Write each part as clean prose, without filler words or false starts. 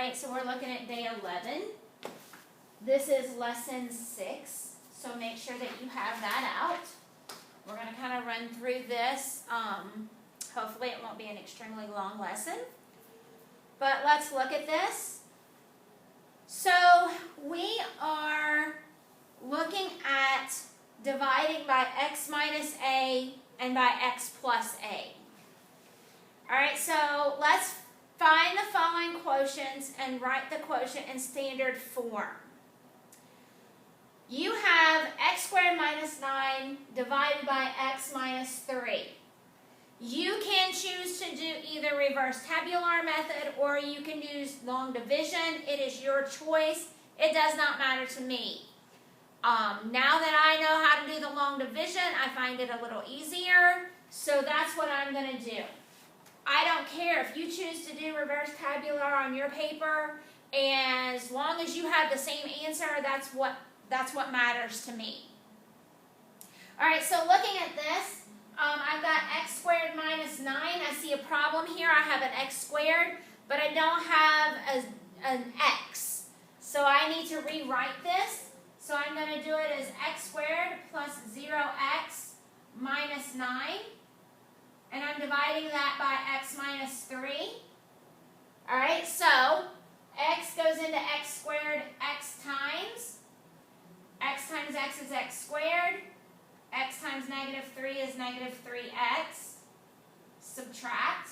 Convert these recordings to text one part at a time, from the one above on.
right, so we're looking at day 11. This is lesson 6, so make sure that you have that out. We're going to kind of run through this. Hopefully it won't be an extremely long lesson. But let's look at this. So we are looking at dividing by x minus a and by x plus a. Alright, so let's find the following quotients and write the quotient in standard form. You have x squared minus 9 divided by x minus 3. You can choose to do either reverse tabular method or you can use long division. It is your choice. It does not matter to me. Now that I know how to do the long division, I find it a little easier. So that's what I'm going to do. I don't care if you choose to do reverse tabular on your paper, and as long as you have the same answer, that's what matters to me. Alright, so looking at this, I've got x squared minus 9. I see a problem here. I have an x squared, but I don't have an x. So I need to rewrite this. So I'm going to do it as x squared plus 0x minus 9. And I'm dividing that by x minus 3. Alright, so x goes into x squared x times. X times x is x squared. X times negative 3 is negative 3x. Subtract.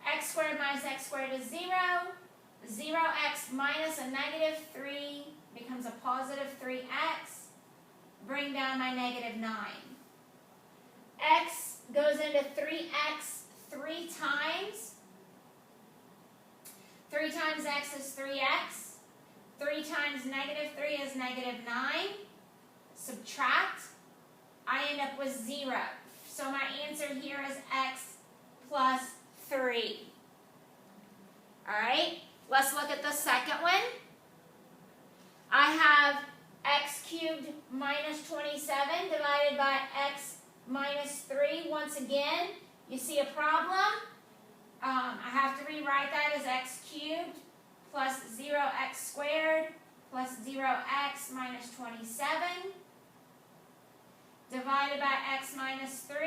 X squared minus x squared is 0. 0x minus a negative 3 becomes a positive 3x. Bring down my negative 9. X goes into 3x 3 times. 3 times x is 3x. 3 times negative 3 is negative 9. Subtract. I end up with 0. So my answer here is x plus 3. Alright, let's look at the second one. I have x cubed minus 27 divided by x minus 3. Once again, you see a problem. I have to rewrite that as x cubed plus 0x squared plus 0x minus 27 divided by x minus 3.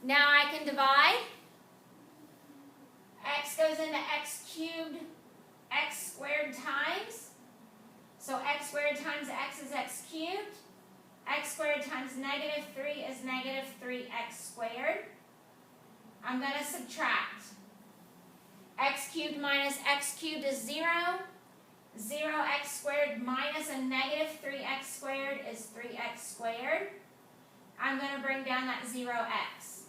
Now I can divide. X goes into x cubed x squared times. So x squared times x is x cubed. X squared times negative 3 is negative 3x squared. I'm going to subtract. X cubed minus x cubed is 0. 0x squared minus a negative 3x squared is 3x squared. I'm going to bring down that 0x.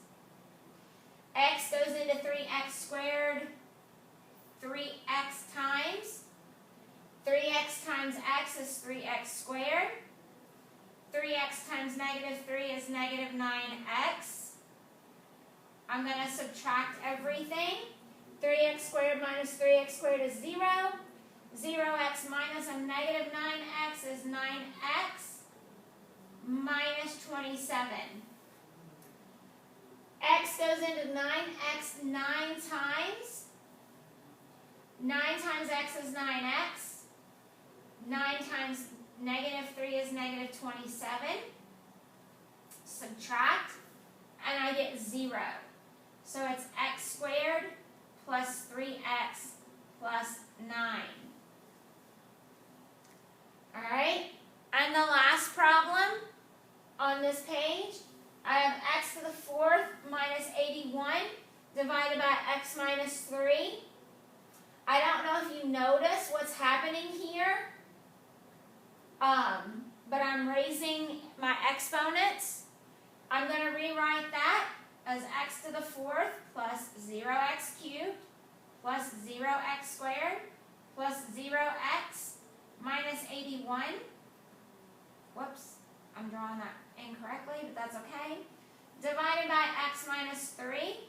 X goes into 3x squared 3x times. 3x times x is 3x squared. 3x times negative 3 is negative 9x. I'm going to subtract everything. 3x squared minus 3x squared is 0. 0x minus a negative 9x is 9x minus 27. X goes into 9x 9 times. 9 times x is 9x. 9 times negative 3 is negative 27. Subtract, and I get 0. So it's x squared plus 3x plus 9. Alright, and the last problem on this page, I have x to the 4th minus 81 divided by x minus 3. I don't know if you notice what's happening here, but I'm raising my exponents. I'm going to rewrite that as x to the 4th plus 0x cubed plus 0x squared plus 0x minus 81. Whoops, I'm drawing that incorrectly, but that's okay. Divided by x minus 3.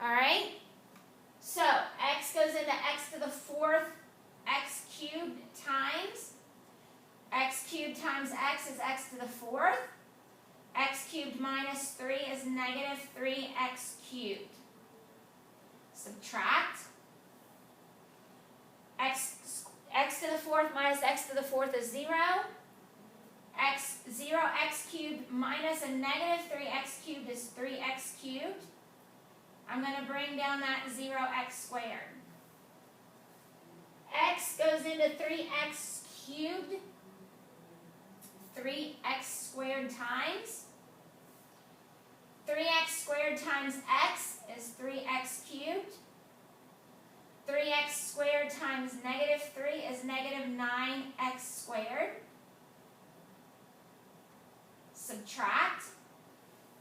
Alright, so x goes into x to the 4th x cubed times. X cubed times x is x to the 4th. X cubed minus 3 is negative 3x cubed. Subtract. X to the fourth minus x to the fourth is 0. 0x cubed minus a negative 3x cubed is 3x cubed. I'm going to bring down that 0x squared. X goes into 3x cubed. 3x squared times. 3x squared times x is 3x cubed. 3x squared times negative 3 is negative 9x squared. Subtract.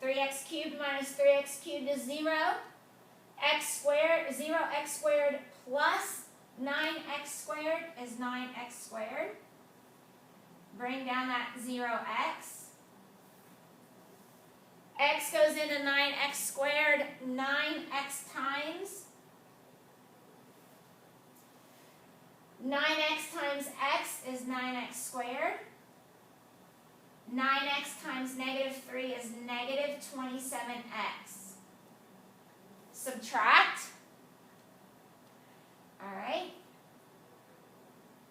3x cubed minus 3x cubed is 0. X squared, 0x squared plus 9x squared is 9x squared. Bring down that 0x. X goes into 9x squared, 9x times. 9x times x is 9x squared. 9x times negative 3 is negative 27x. Subtract. All right.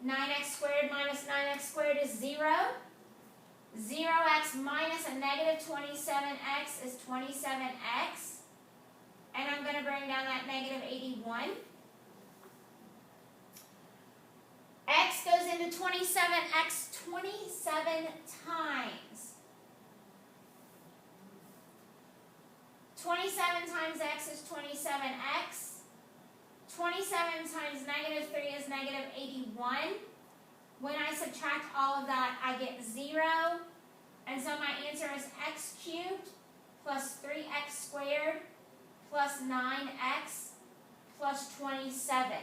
9x squared minus 9x squared is 0. 0x minus a negative 27x is 27x. And I'm going to bring down that negative 81. X goes into 27x 27 times. 27 times x is 27x. 27 times negative 3 is negative 81. When I subtract all of that, I get 0. And so my answer is x cubed plus 3x squared plus 9x plus 27.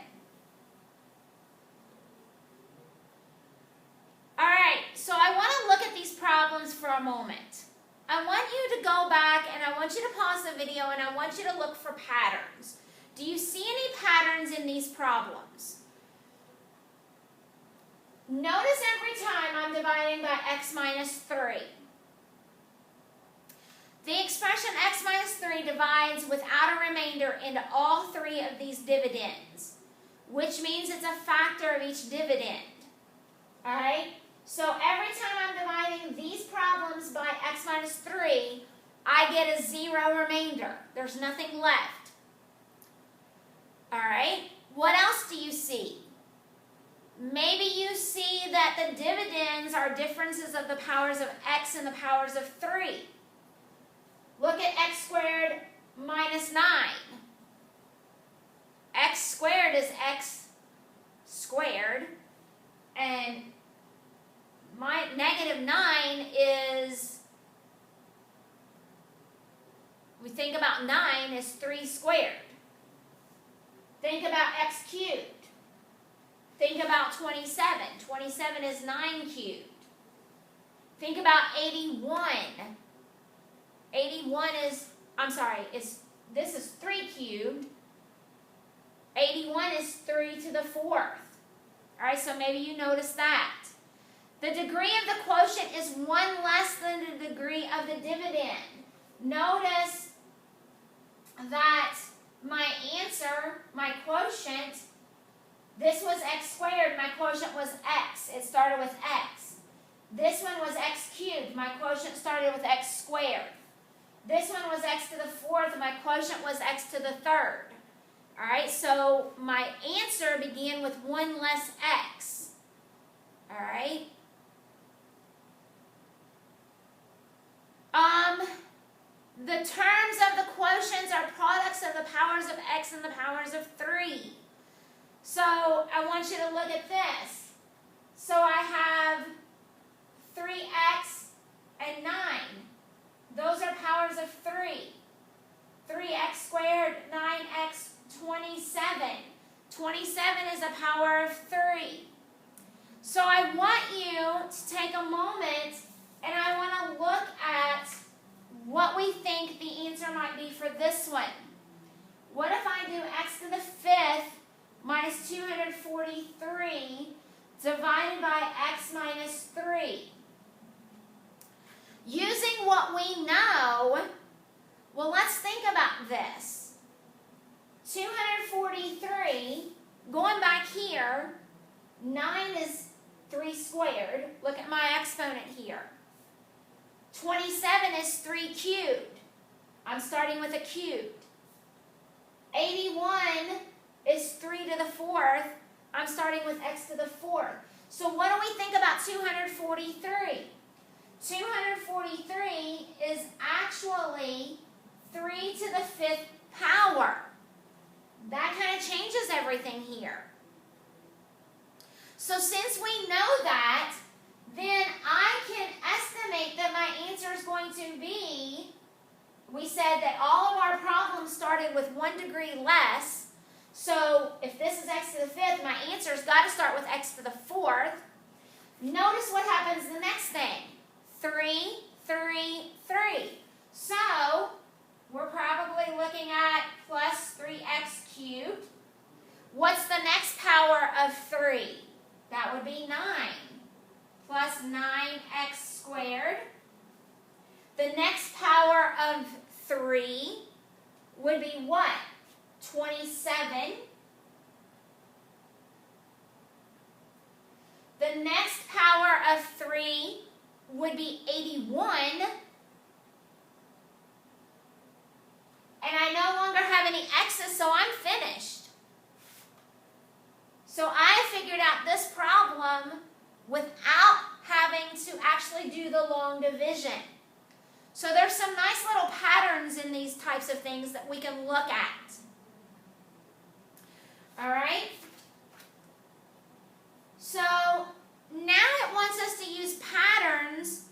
All right, so I want to look at these problems for a moment. I want you to go back and I want you to pause the video and I want you to look for patterns. Do you see any patterns in these problems? Notice every time I'm dividing by x minus 3. The expression x minus 3 divides without a remainder into all three of these dividends, which means it's a factor of each dividend. All right? So every time I'm dividing these problems by x minus 3, I get a 0 remainder. There's nothing left. All right? What else do you see? Maybe you see that the dividends are differences of the powers of x and the powers of 3. Look at x squared minus 9. X squared is x squared, and my negative 9 is, we think about 9 as 3 squared. Think about x cubed. Think about 27. 27 is 9 cubed. Think about 81. 81 is, this is 3 cubed. 81 is 3 to the 4th. All right, so maybe you notice that. The degree of the quotient is 1 less than the degree of the dividend. Notice that my answer, my quotient, this was x squared, my quotient was x. It started with x. This one was x cubed, my quotient started with x squared. This one was x to the 4th, my quotient was x to the 3rd. All right, so my answer began with 1 less x. All right. The terms of the quotients are products of the powers of x and the powers of 3. So I want you to look at this. So I have 3x and 9. Those are powers of 3. 3x squared, 9x, 27. 27 is a power of 3. So I want you to take a moment and I want to look at what we think the answer might be for this one. What if I do x to the 5th minus 243 divided by x minus 3? Using what we know, well, let's think about this. 243 going back here, 9 is 3 squared. Look at my exponent here. 27 is 3 cubed. I'm starting with a cubed. 81 is 3 to the 4th. I'm starting with x to the 4th. So what do we think about 243? 243 is actually 3 to the 5th power. That kind of changes everything here. So since we know that, then I can estimate that my answer is going to be, we said that all of our problems started with 1 degree less. So if this is x to the 5th, my answer's got to start with x to the 4th. Notice what happens the next thing. 3, 3, 3. So we're probably looking at plus 3x cubed. What's the next power of 3? That would be 9. Plus 9x squared. The next power of 3 would be what? 27. The next power of 3 would be 81. And I no longer have any x's, so I'm finished. So I figured out this problem without having to actually do the long division. So there's some nice little patterns in these types of things that we can look at. All right? So now it wants us to use patterns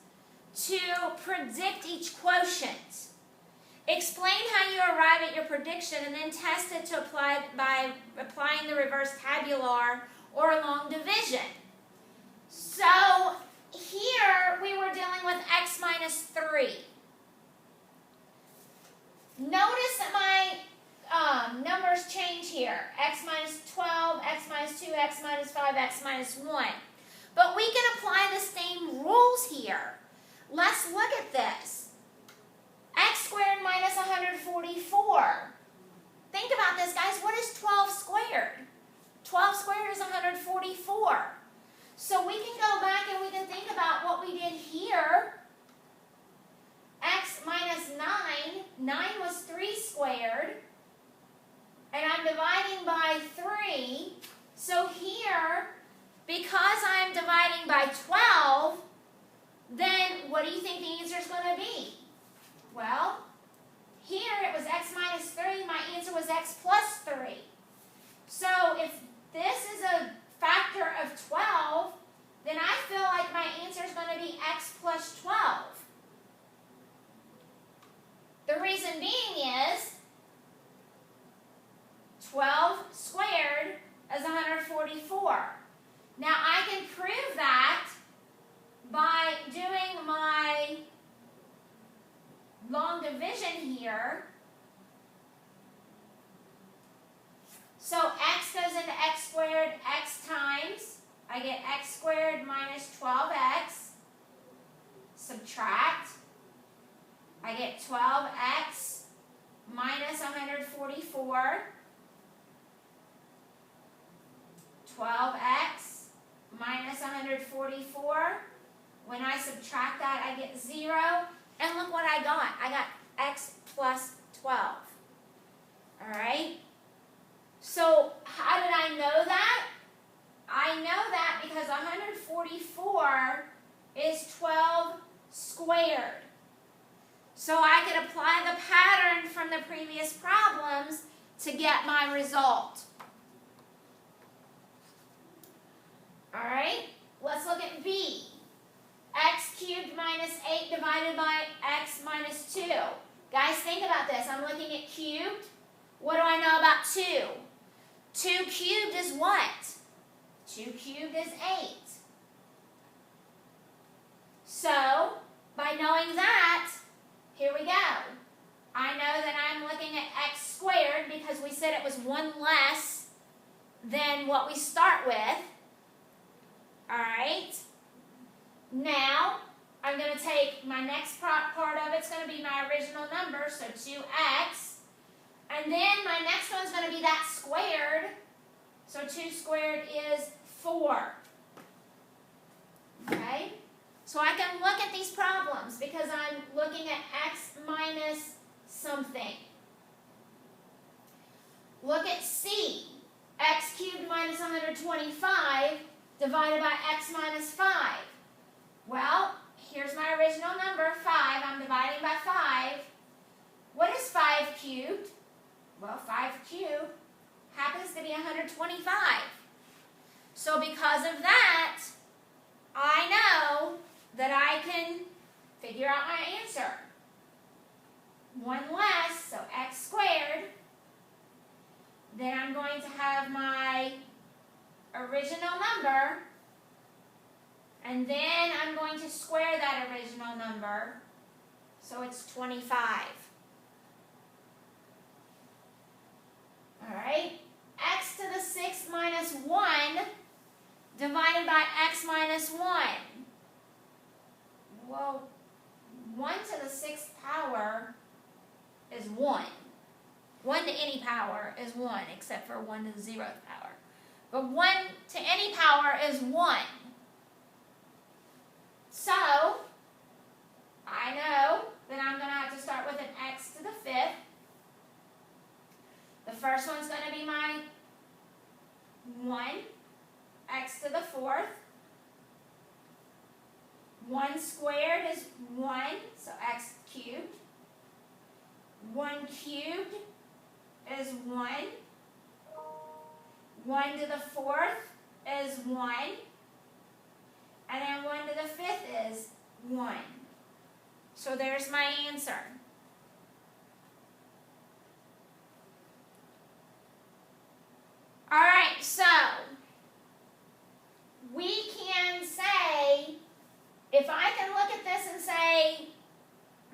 to predict each quotient. Explain how you arrive at your prediction and then test it to apply by applying the reverse tabular or long division. So here we were dealing with x minus 3. Notice that my numbers change here. X minus 12, x minus 2, x minus 5, x minus 1. But we can apply the same rules here. Let's look at this. X squared minus 144. Think about this, guys. What is 12 squared? 12 squared is 144. So we can go back and we can think about what we did here. X minus 9. 9 was 3 squared. And I'm dividing by 3. So here, because I'm dividing by 12, then what do you think the answer is going to be? Well, here it was x minus 3. My answer was x plus 3. So if this is a factor of 12, then I feel like my answer is going to be x plus 12. The reason being is 12 squared is 144. Now I can prove that by doing my long division here. So x goes into x squared, x times. I get x squared minus 12x. Subtract. I get 12x minus 144. 12x minus 144. When I subtract that, I get 0. And look what I got. I got x plus 12. All right? So how did I know that? I know that because 144 is 12 squared. So I could apply the pattern from the previous problems to get my result. All right? Let's look at B. X cubed minus 8 divided by x minus 2. Guys, think about this. I'm looking at cubed. What do I know about 2? 2 cubed is what? 2 cubed is 8. So, by knowing that, here we go. I know that I'm looking at x squared because we said it was 1 less than what we start with. All right? Now, I'm going to take my next part of it's going to be my original number, so 2x. And then my next one's going to be that squared. So 2 squared is 4. Okay? So I can look at these problems because I'm looking at x minus something. Look at C. X cubed minus 125 divided by x minus 5. Well, here's my original number, 5. I'm dividing by 5. What is 5 cubed? Well, 5 cubed happens to be 125. So because of that, I know that I can figure out my answer. 1 less, so x squared. Then I'm going to have my original number, and then I'm going to square that original number, so it's 25. All right, x to the 6th minus 1 divided by x minus 1. Well, 1 to the 6th power is 1. 1 to any power is 1, except for 1 to the 0th power. But 1 to any power is 1. So, I know that I'm going to have to start with an x to the 5th. The first one's going to be my 1, x to the 4th. 1 squared is 1, so x cubed. 1 cubed is 1. 1 to the 4th is 1. And then 1 to the 5th is 1. So there's my answer. All right, so we can say, if I can look at this and say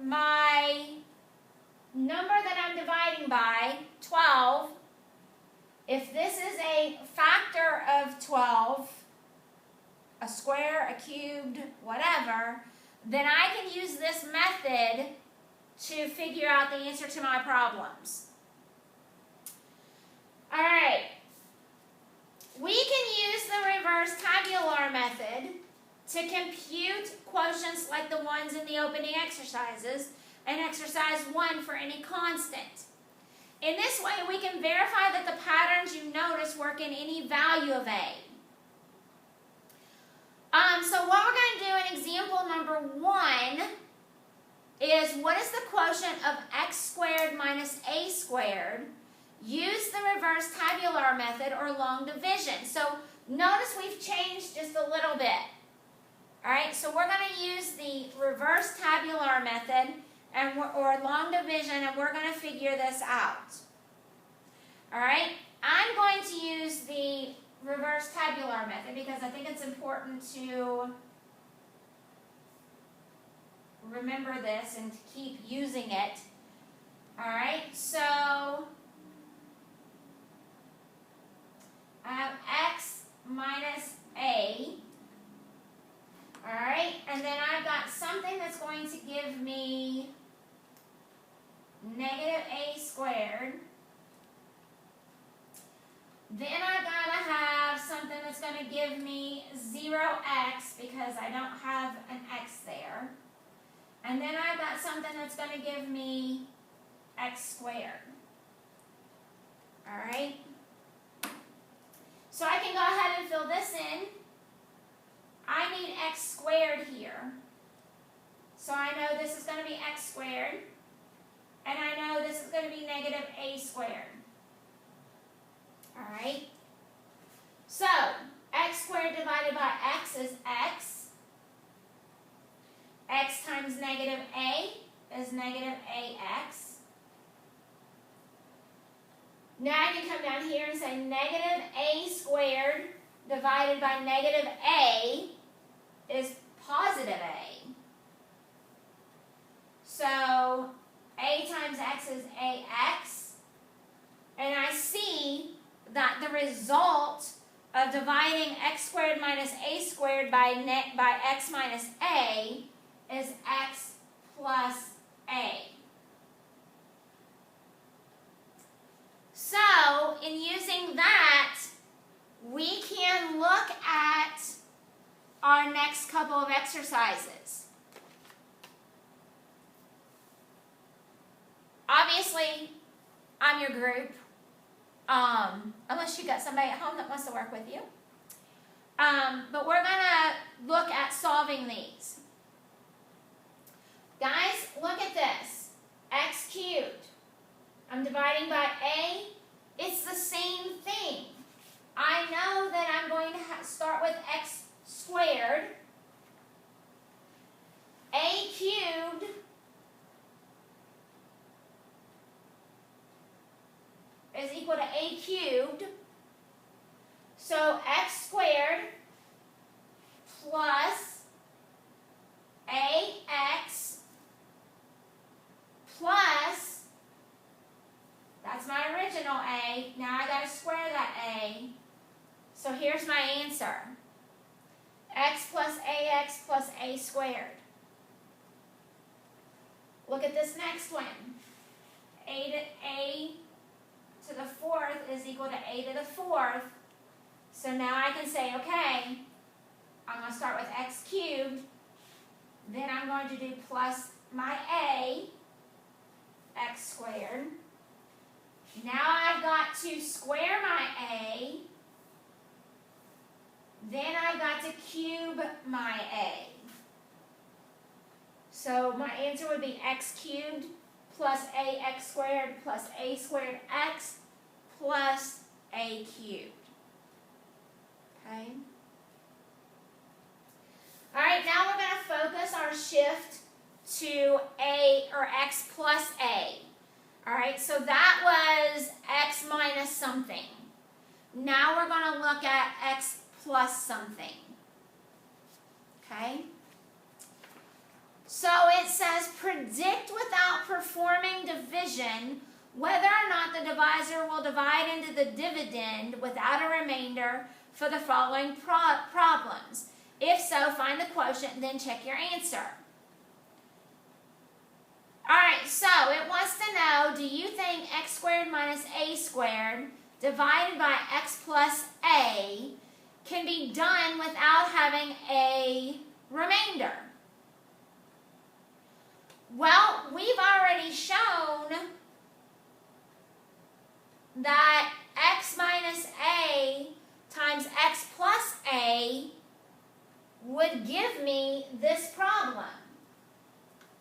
my number that I'm dividing by, 12, if this is a factor of 12, a square, a cubed, whatever, then I can use this method to figure out the answer to my problems. All right. We can use the reverse tabular method to compute quotients like the ones in the opening exercises and exercise 1 for any constant. In this way, we can verify that the patterns you notice work in any value of A. So what we're going to do in example number 1 is, what is the quotient of x squared minus a squared? Use the reverse tabular method or long division. So notice we've changed just a little bit. All right, so we're going to use the reverse tabular method or long division, and we're going to figure this out. All right, I'm going to use the reverse tabular method because I think it's important to remember this and to keep using it. All right, so I have x minus a. All right, and then I've got something that's going to give me negative a squared. Then I've got to have something that's going to give me 0x because I don't have an x there. And then I've got something that's going to give me x squared. All right? So I can go ahead and fill this in. I need x squared here. So I know this is going to be x squared. And I know this is going to be negative a squared. All right? So, x squared divided by x is x. X times negative a is negative ax. Now I can come down here and say negative a squared divided by negative a is positive a. So, a times x is ax. And I see that the result of dividing x squared minus a squared by x minus a is x plus a. So, in using that, next couple of exercises. Obviously, I'm your group, unless you got somebody at home that wants to work with you. But we're going to look at solving these. Guys, look at this. X cubed. I'm dividing by A. It's the same thing. I know that I'm going to start with x squared. A cubed is equal to A cubed. So x squared plus AX plus, that's my original A. Now I got to square that A. So here's my answer. X plus AX plus A squared. Look at this next one. A to the fourth is equal to A to the fourth. So now I can say, okay, I'm going to start with x cubed. Then I'm going to do plus my A, x squared. Now I've got to square my A. Then I've got to cube my A. So my answer would be x cubed plus ax squared plus a squared x plus a cubed. Okay? All right, now we're going to focus our shift to a, or x plus a. All right, so that was x minus something. Now we're going to look at x plus something. Okay? So it says predict without performing division whether or not the divisor will divide into the dividend without a remainder for the following problems. If so, find the quotient and then check your answer. Alright, so it wants to know, do you think x squared minus a squared divided by x plus a can be done without having a remainder? Well, we've already shown that x minus a times x plus a would give me this problem.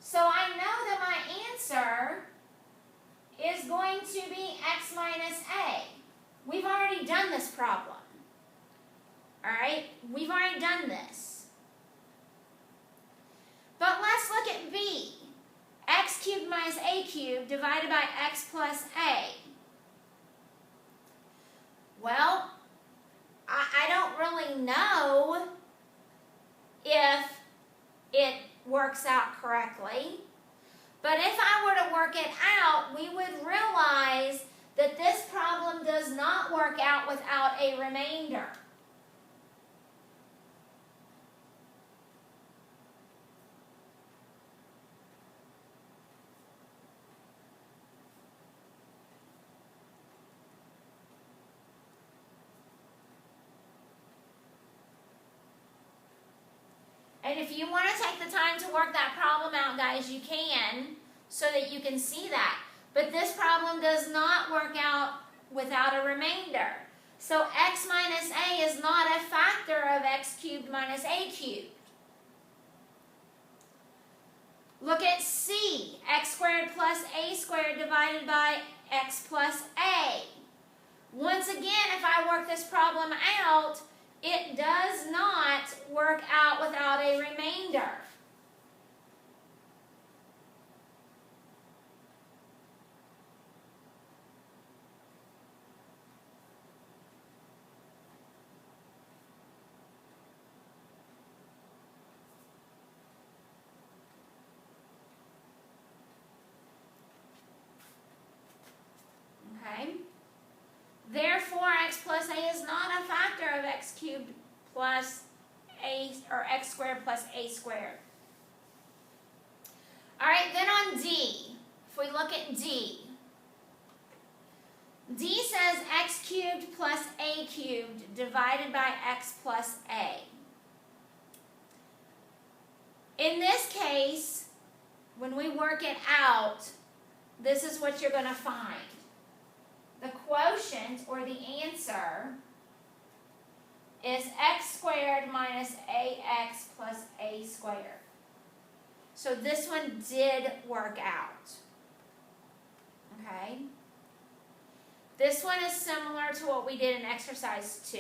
So I know that my answer is going to be x minus a. We've already done this problem. Alright? We've already done this. But let's look at B. X cubed minus a cubed divided by x plus a. Well, I don't really know if it works out correctly. But if I were to work it out, we would realize that this problem does not work out without a remainder. And if you want to take the time to work that problem out, guys, you can, so that you can see that. But this problem does not work out without a remainder. So x minus a is not a factor of x cubed minus a cubed. Look at C, x squared plus a squared divided by x plus a. Once again, if I work this problem out, it does not work out without a remainder. Okay? Therefore, x plus a is not a factor of x cubed plus a, or x squared plus a squared. All right, then on D, if we look at D, D says x cubed plus a cubed divided by x plus a. In this case, when we work it out, this is what you're going to find. The quotient, or the answer, is x squared minus ax plus a squared. So this one did work out. Okay? This one is similar to what we did in exercise 2.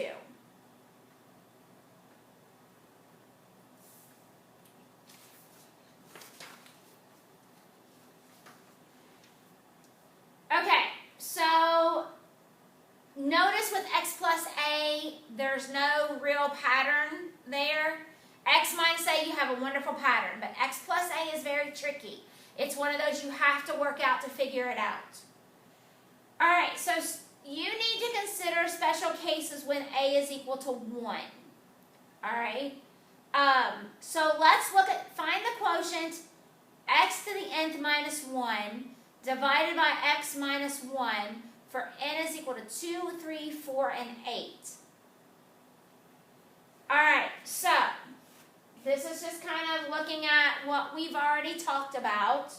Okay, so notice with x plus a, there's no real pattern there. X minus a, you have a wonderful pattern, but x plus a is very tricky. It's one of those you have to work out to figure it out. All right, so you need to consider special cases when a is equal to 1. All right, so let's find the quotient x to the nth minus 1 divided by x minus 1 for n is equal to 2, 3, 4, and 8. All right, so this is just kind of looking at what we've already talked about.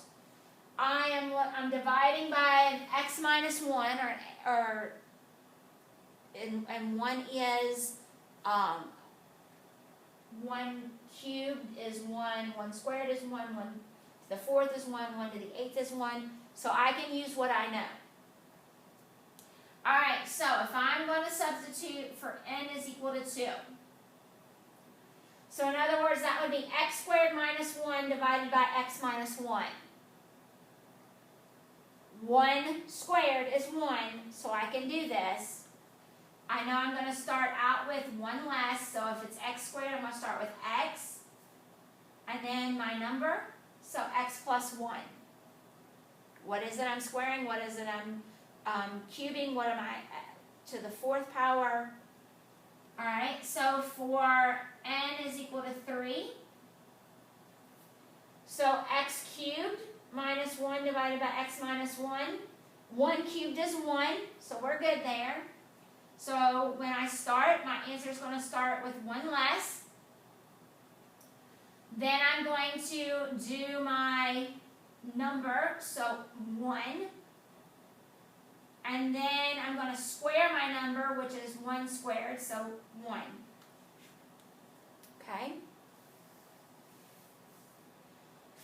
I'm dividing by an x minus 1, and 1 is 1 cubed is 1, 1 squared is 1, 1 to the 4th is 1, 1 to the 8th is 1. So I can use what I know. All right, so if I'm going to substitute for n is equal to 2. So in other words, that would be x squared minus 1 divided by x minus 1. 1 squared is 1, so I can do this. I know I'm going to start out with 1 less, so if it's x squared, I'm going to start with x, and then my number, so x plus 1. What is it I'm squaring? What is it I'm cubing? What am I to the 4th power? All right, so for n is equal to 3, so x cubed minus 1 divided by x minus 1. 1 cubed is 1, so we're good there. So when I start, my answer is going to start with 1 less. Then I'm going to do my number, so 1. And then I'm going to square my number, which is 1 squared, so 1. Okay?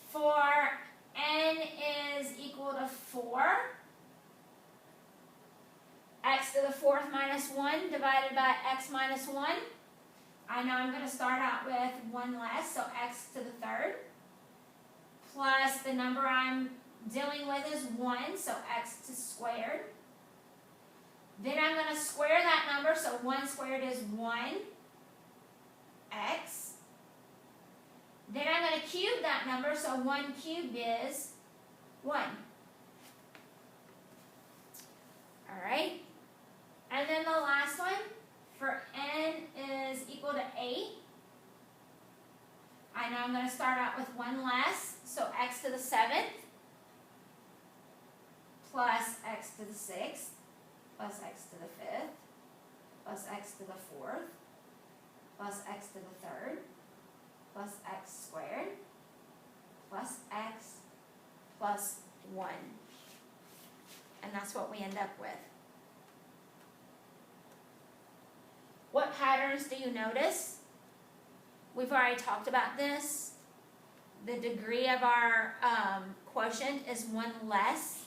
For n is equal to 4, x to the 4th minus 1 divided by x minus 1. I know I'm going to start out with 1 less, so x to the 3rd, plus the number I'm dealing with is 1, so x to squared. Then I'm going to square that number, so 1 squared is 1, x. Then I'm going to cube that number, so 1 cubed is 1. All right? And then the last one, for n is equal to 8. I know I'm going to start out with 1 less, so x to the 7th, plus x to the 6th, plus x to the 5th, plus x to the 4th, plus x to the 3rd, plus x squared, plus x plus 1. And that's what we end up with. What patterns do you notice? We've already talked about this. The degree of our quotient is 1 less.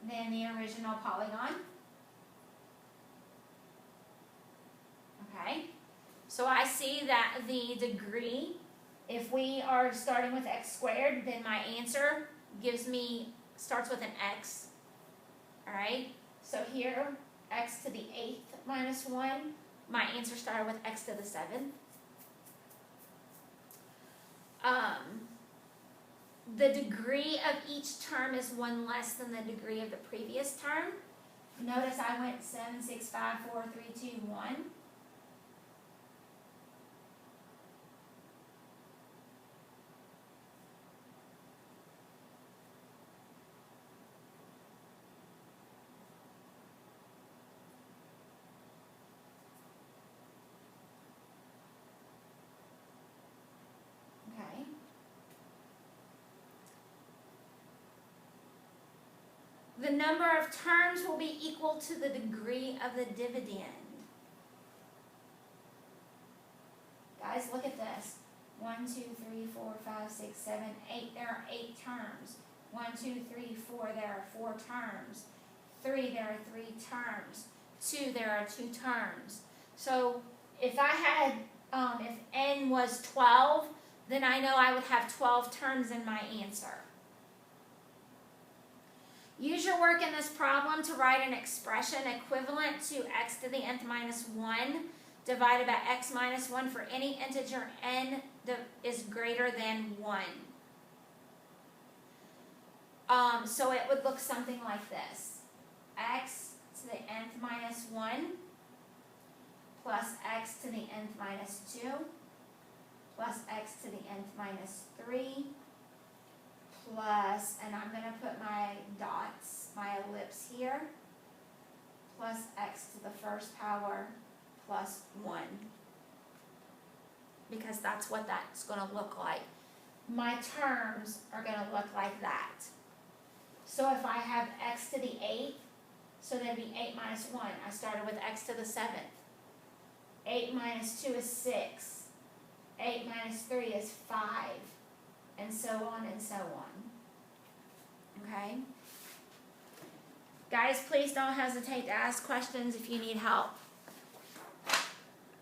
Than the original polygon. Okay, so I see that the degree, if we are starting with x squared, then my answer starts with an x. All right, so here, x to the 8th minus 1, my answer started with x to the 7th. The degree of each term is 1 less than the degree of the previous term. Notice I went 7, 6, 5, 4, 3, 2, 1. the number of terms will be equal to the degree of the dividend. Guys, look at this. 1, 2, 3, 4, 5, 6, 7, 8. There are 8 terms. 1, 2, 3, 4. There are 4 terms. 3. There are 3 terms. 2. There are 2 terms. So if I had, if n was 12, then I know I would have 12 terms in my answer. Use your work in this problem to write an expression equivalent to x to the nth minus 1 divided by x minus 1 for any integer n that is greater than 1. So it would look something like this. X to the nth minus 1 plus x to the nth minus 2 plus x to the nth minus 3 plus, and I'm going to put my dots, my ellipse here, plus x to the first power plus 1. Because that's what that's going to look like. My terms are going to look like that. So if I have x to the 8th, so that'd be 8 minus 1. I started with x to the 7th. 8 minus 2 is 6. 8 minus 3 is 5. And so on and so on. Okay? Guys, please don't hesitate to ask questions if you need help.